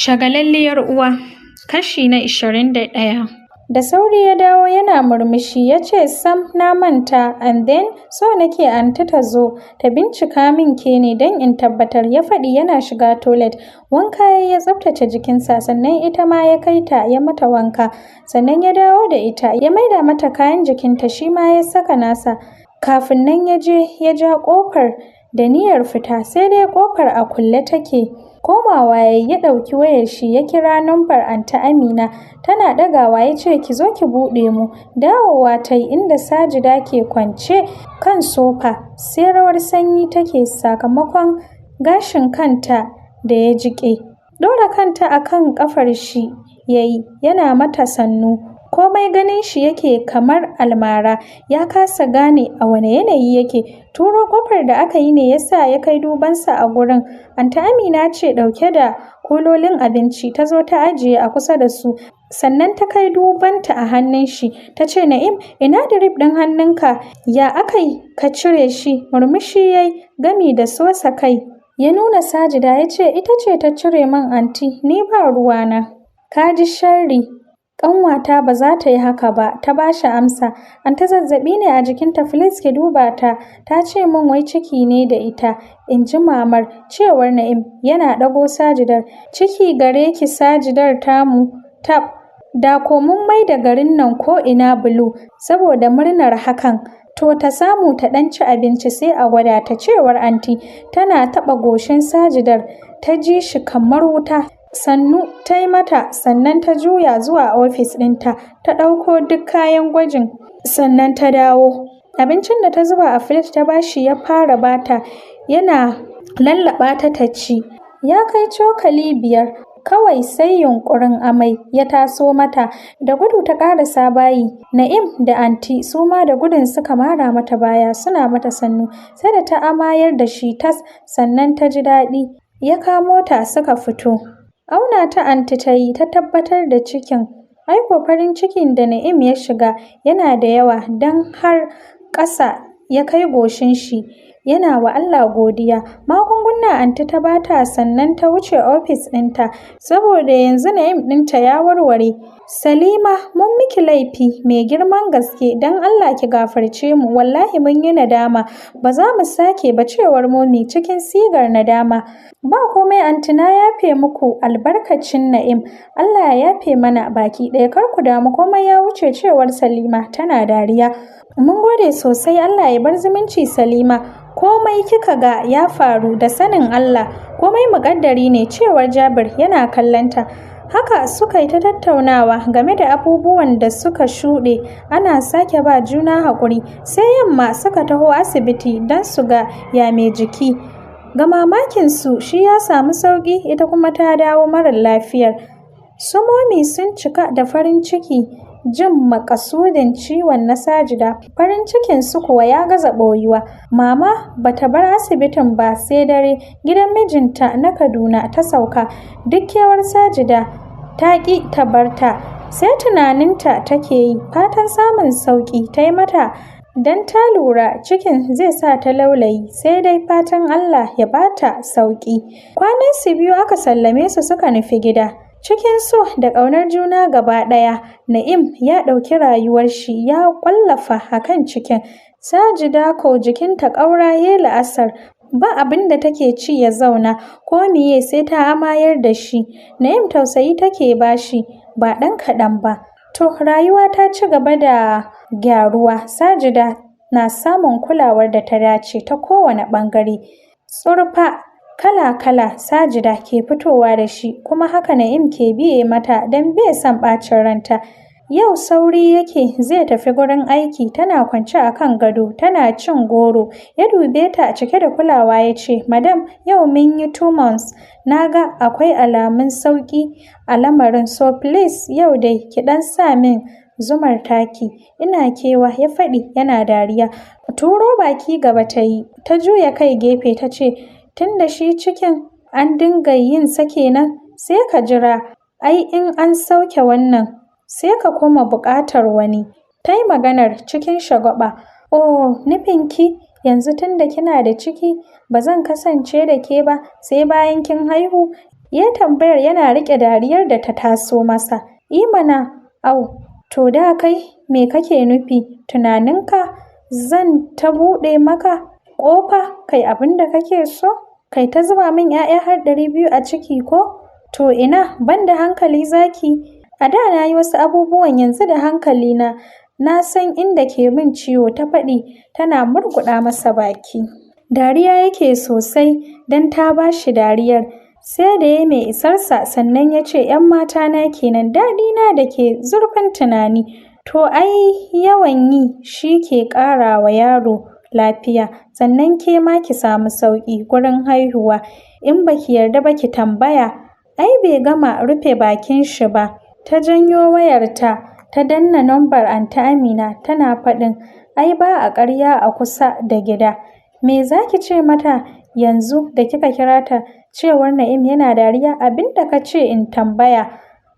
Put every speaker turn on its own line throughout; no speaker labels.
Shagalalliyar Uwa Kashi na 21. Da sauri ya dawo yana murmushi ya ce sam na manta and then so nake anti ta zo ta bincika min ke ne don in tabbatar, ya faɗi yana shiga toilet. Wanka ya tsaftace jikinsa sannan ita ma ya kai ta ya mata wanka sannan ya dawo da ita ya maida mata kayan jikinta shi ma ya saka nasa. Kafin nan ya je ya ja ƙofar da niyyar fita sai dai ƙofar a kulle take. Komawa ya ɗauki wayar shi ya kira nambar Anty Amina tana ɗagawa ya ce ki zo ki buɗe mu. Dawowa ta yi inda Sajida ke kwance kan sofa sai rawar sanyi take sakamakon gashin kanta da ya jiƙe. Ɗora kanta a kan ƙafar shi ya yi yana mata sannu. Komai ganin shi yake kamar almara, ya kasa gane a wane yanayi yake. Turo ƙofar da aka yi ne ya sa ya kai dubansa a gurin. Anty Amina ce ɗauke da kulolin abinci ta zo ta ajiye a kusa da su. Sannan ta kai dubanta a hannun shi ta ce, Na'im, ina drip ɗin hannunka? Ya aka yi ka cire shi? Murmushi ya yi gami da sosa kai. Ya nuna Sajida ya ce, ita ce ta cire min anti, ni ba ruwana. Ka ji sharri. Ƙanwata ba za ta yi haka ba, ta ba shi amsa. Anty zazzaɓi ne a jikinta, Filis ki duba ta. Ta ce min wai ciki ne da ita, in ji mamar, cewar Na'im yana ɗago Sajidar. Ciki gare ki Sajidar tamu, tab. Da ko mun mai da garin nan ko ina bulu, saboda murnar hakan. To ta samu ta ɗan ci abinci sai a gwada ta, cewar anti. Tana taɓa goshin Sajidar, ta ji shi kamar wuta. Sannu ta yi mata sannan ta juya zuwa ofis ɗinta ta ɗauko duk kayan gwajin sannan ta dawo. Abincin da ta zuba a firij ta bashi ya fara bata yana lallaɓa ta ta ci. Ya kai cokali 5 kawai sai yunƙurin amai ya taso mata. Da gudu ta ƙarasa bayi. Na'im da anti su ma da gudun suka mara mata baya suna mata sannu. Sai da ta amayar da shi tas sannan ta ji daɗi. Ya kamo ta suka fito. Auna ta anti ta yi ta tabbatar da cikin. Aiko farin cikin da Na'im ya shiga yana da yawa don har ƙasa ya kai goshin shi. Yana wa Allah godiya. Magunguna anti ta bata sannan ta wuce ofis ɗinta saboda yanzu Na'im ɗinta ya warware. Salima, mun miki laifi mai girman gaske, don Allah ki gafarce mu, wallahi mun yi nadama, ba za mu sake ba, cewar Momi cikin sigar nadama. Ba komai anti, na yafe muku albarkacin Na'im, Allah ya yafe mana baki ɗaya, kar ku damu komai ya wuce, cewar Salima tana dariya. Mun gode sosai, Allah ya bar zumunci Salima. Komai kika ga ya faru da sanin Allah, komai muƙaddari ne, cewar Jabir yana kallonta. Haka suka yi ta tattaunawa game da abubuwan da suka shuɗe, ana sake ba juna haƙuri. Sai yamma suka taho asibiti don su ga ya mai jiki. Ga mamakinsu shi ya samu sauƙi, ita kuma ta dawo marar lafiyar. Su Momi sun cika da farin ciki jin makasudin ciwon na Sajida. Farin cikin su kuwa ya gaza ɓoyuwa. Mama bata bar asibitin ba sai dare. Gidan mijinta na Kaduna ta sauka. Duk kewar Sajida ta ƙi ta barta. Sai tunaninta take yi, fatan samun sauƙi ta yi mata don ta lura cikin zai sa ta laulayi, sai dai fatan Allah ya bata sauƙi. Kwanansu 2 aka sallame su suka nufi gida. Cikin so da ƙaunar juna gaba ɗaya, Na'im ya ɗauki rayuwar shi ya ƙwallafa a kan cikin. Sajida ko jikinta ƙaura ya la'asar, ba abin da take ci ya zauna, ko miye sai ta amayar da shi. Na'im tausayi take bashi, ba ɗan kaɗan ba. To rayuwa ta ci gaba da gyaruwa, Sajida na samun kulawar da ta dace ta kowane ɓangare. Tsurfa kala-kala Sajida ke fitowa da shi, kuma haka Na'im ke biye mata don bai son ɓacin ranta. Yau sauri yake zai tafi gurin aiki, tana kwance a kan gado tana cin goro. Ya dube ta cike da kulawa ya ce, Madam, yau mun yi 2 months. Na ga akwai alamun sauƙi a lamarin, so please yau dai ki ɗan sa min zumar taki. Ina kewa, ya faɗi yana dariya. Turo baki gaba ta yi, ta juya kai gefe ta ce, tun da shi cikin an dinga yin sa kenan, sai ka jira, ai in an sauke wannan sai ka koma buƙatar wani. Ta yi maganar cikin shagwaɓa. Oh, nufinki yanzu tun da kina da ciki ba zan kasance da ke ba sai bayan kin haihu? Ya tambayar yana riƙe dariyar da ta taso masa. Imana, au, to da kai me kake nufi? Tunaninka zan ta buɗe maka ƙofa kai abin da kake so? Kai ta zuba min 'ya'ya har 200 a ciki ko? To ina ban da hankali zaki. A da na yi wasu abubuwan yanzu da hankalina. Na san inda ke min ciwo ta faɗi tana murguɗa masa baki. Dariya yake sosai don ta ba shi dariyar. Sai da ya mai isarsa sannan ya ce 'yan mata na kenan daɗina da ke zurfin tunani. To ai yawan yi shi ke ƙara wa yaro lafiya sannan ke ma ki samu sauƙi gurin haihuwa. In baki yarda ba ki tambaya. Ai bai gama rufe bakin shi ba. Ta janyo wayarta ta danna nambar Anty Amina tana faɗin ai ba a ƙarya a kusa da gida. Me za ki ce mata yanzu da kika kira ta? Cewar Na'im yana dariya. Abin da ka ce in tambaya.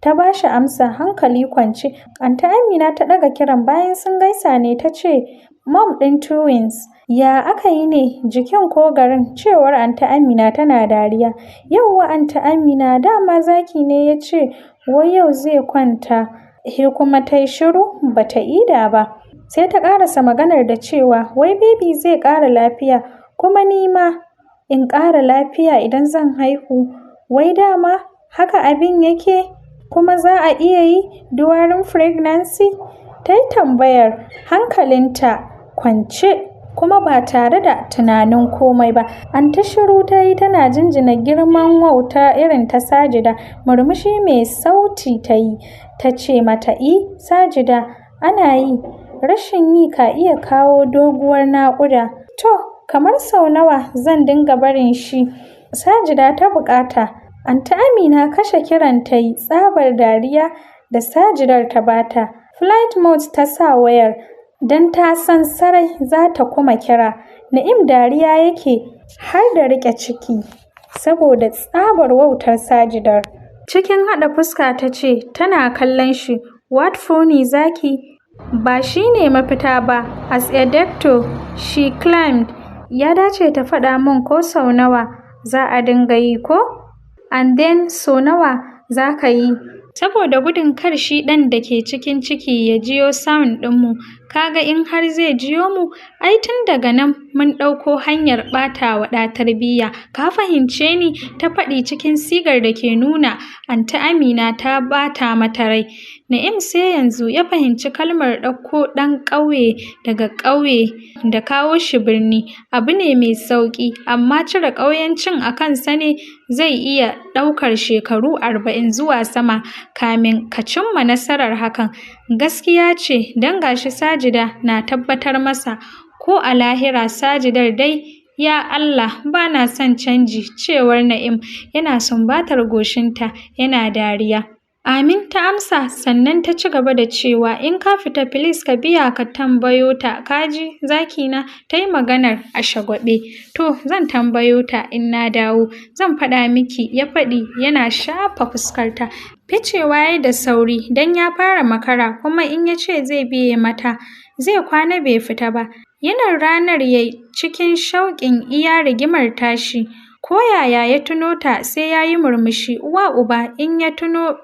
Ta ba shi amsa hankali kwance. Anty Amina ta ɗaga kiran bayan sun gaisa ne ta ce, Mom ɗin twins, ya aka yi ne jikin ko garin? Cewar Anty Amina tana dariya. Yauwa Anty Amina dama zaki ne ya ce wai yau zai kwanta. He kuma ta yi shiru ba ta ida ba. Sai ta ƙarasa maganar da cewa wai baby zai ƙara lafiya kuma ni ma in ƙara lafiya idan zan haihu. Wai dama haka abin yake kuma za a iya yi during pregnancy? Ta yi tambayar hankalinta kwance kuma ba tare da tunanin komai ba. Anty shiru ta yi tana jinjina girman wauta irin ta Sajida. Murmushi mai sauti ta yi ta ce mata Sajida ana yi. Rashin yi ka iya kawo doguwar naƙuda. To, kamar sau nawa zan dinga barin shi? Sajida ta buƙata. Anty Amina kashe kiran ta yi tsabar dariya da Sajidar ta bata. Flight mode ta sa wayar don ta san sarai za ta kuma kira. Na'im dariya yake har da riƙe ciki saboda tsabar wautar Sajidar. Cikin haɗa fuska ta ce tana kallon shi. What funny zaki? Ba shi ne mafita ba. As a doctor, she claimed. Ya dace ta faɗa min ko sau nawa za a dinga yi ko? And then sau nawa za ka yi? Saboda gudun kar shi ɗan da ke cikin ciki ya jiyo sound ɗinmu. Kaga in har zai jiyo mu, ai tun daga nan mun ɗauko hanyar ɓata wa ɗa tarbiyya. Ka fahimce ni? Ta faɗi cikin sigar da ke nuna Anty Amina ta ɓata mata rai. Na'im sai yanzu ya fahimci kalmar ɗauko ɗan ƙauye daga ƙauye da kawo shi birni abu ne mai sauƙi, amma cire ƙauyancin a kansa ne zai iya ɗaukar shekaru 40 zuwa sama kamin ka cimma nasarar hakan. Gaskiya ce don gashi Sajida na tabbatar masa ko a lahira Sajidar dai ya Allah ba na son canji. Cewar Na'im yana sumbatar goshinta yana dariya. Amin ta amsa sannan ta ci gaba da cewa in ka fita filis ka biya ka tambayo ta kaji zakina. Ta yi maganar a shagwaɓe. To zan tambayo ta in na dawo zan faɗa miki ya faɗi yana shafa fuskarta. Ficewa ya da sauri don ya fara makara kuma in ya ce zai biye mata zai kwana bai fita ba. Yanar ranar ya cikin shauƙin iya rigimar tashi. Ko yaya ya tuno ta sai ya yi murmushi uwa uba in ya tuno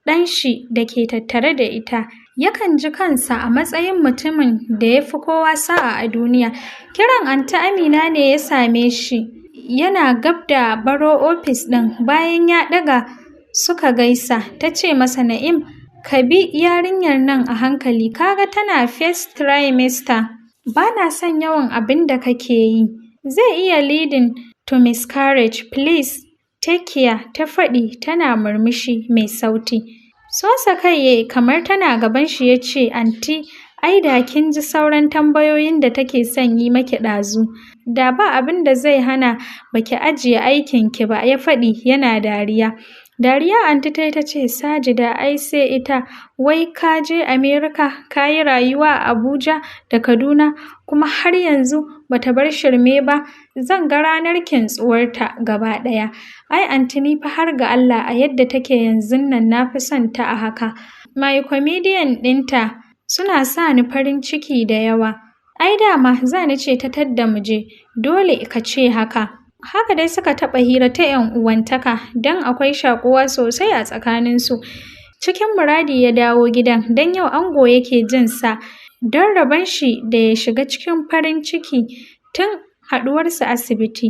ɗan shi da ke tattare da ita. Yakan ji kansa a matsayin mutumin da ya fi kowa sa'a a duniya. Kiran Anty Amina ne ya same shi. Yana gab da baro ofis ɗin bayan ya ɗaga suka gaisa. Ta ce masa Na'im, ka bi yarinyar nan a hankali kaga tana first trimester. Ba na son yawan abin da kake yi. Zai iya leading to miscarriage. Please take care, ta faɗi tana murmushi mai sauti. Sosa kai yayi kamar tana gaban shi ya ce, Anty, ai da kin ji sauran tambayoyin da take son yi maki ɗazu. Da ba abin da zai hana baki ajiye aikin ki ba, ya faɗi yana dariya. Dariya Anty ta ce, Sajida ai sai ita, wai ka je Amerika ka yi rayuwa a Abuja da Kaduna kuma har yanzu bata bar shirme ba. Zan ga ranar kintsuwarta gaba ɗaya. Ai Anty ni fa har ga Allah a yadda take yanzun nan na fi son ta a haka. My comedian ɗinta suna sa ni farin ciki da yawa. Ai dama za ni ce ta tadda mu je, dole ka ce haka. Haka dai suka taɓa hira ta 'yan uwantaka, don akwai shaƙuwa sosai a tsakaninsu. Cikin muradi ya dawo gidan, don yau ango yake jin sa, don rabon shi da ya shiga cikin farin ciki tun haɗuwarsu asibiti.